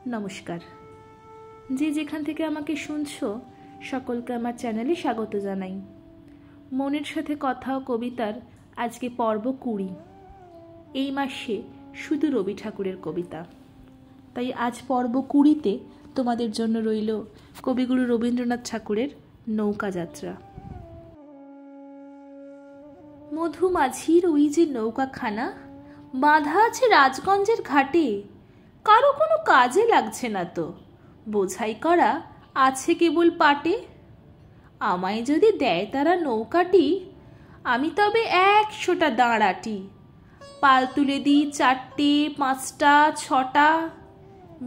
নমস্কার। যে যেখান থেকে আমাকে শুনছো সকলকে আমার চ্যানেলে স্বাগত জানাই। মনের সাথে কথা ও কবিতার আজকে পর্ব 20। এই মাসে শুধু রবি ঠাকুরের কবিতা, তাই আজ পর্ব 20তে তোমাদের জন্য রইল কবিগুরু রবীন্দ্রনাথ ঠাকুরের নৌকা যাত্রা। মধুমাঝির ওই যে নৌকাখানা বাঁধা আছে রাজগঞ্জের ঘাটে, কারো কোনো কাজে লাগছে না তো, বোঝাই করা আছে কেবল পাটে। আমায় যদি দেয় তারা নৌকাটি, আমি তবে 100টা দাঁড়াটি। পাল তুলে দিই 4টে 5টা 6টা,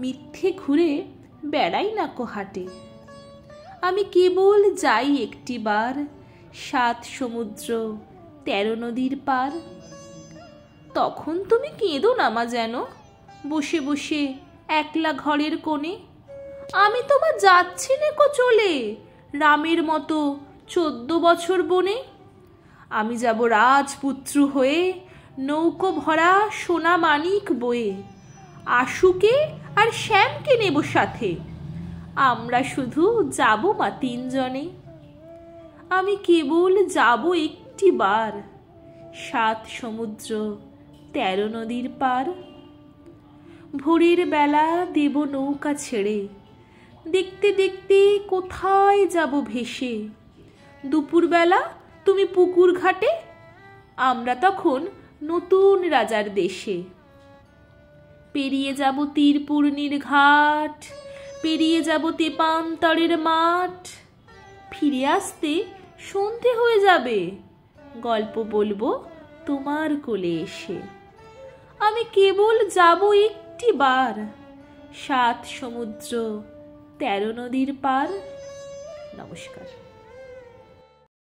মিথ্যে ঘুরে বেড়াই না কো হাটে। আমি কেবল যাই একটিবার 7 সমুদ্র 13 নদীর পার। তখন তুমি কেঁদো না মা যেন বসে বসে একলা ঘরের কোণে। আমি তোমার যাচ্ছি নে কো চলে রামের মতো 14 বছর বনে। আমি যাব রাজপুত্র হয়ে নৌকো ভরা সোনা মানিক বয়ে। আশুকে আর শ্যামকে নেব সাথে, আমরা শুধু যাব মা 3 জনে। আমি কেবল যাব একটিবার 7 সমুদ্র 13 নদীর পার। ভোরের বেলা দেব নৌকা ছেড়ে, দেখতে দেখতে কোথায় যাব ভেসে। দুপুরবেলা তুমি পুকুর ঘাটে, আমরা তখন নতুন রাজার দেশে। পেরিয়ে যাব তীরপূর্ণির ঘাট, পেরিয়ে যাব তেপান্তরের মাঠ। ফিরে আসতে সন্ধে হয়ে যাবে, গল্প বলবো তোমার কোলে এসে। আমি কেবল যাব একটিবার 7 সমুদ্র 13 নদীর পার। নমস্কার।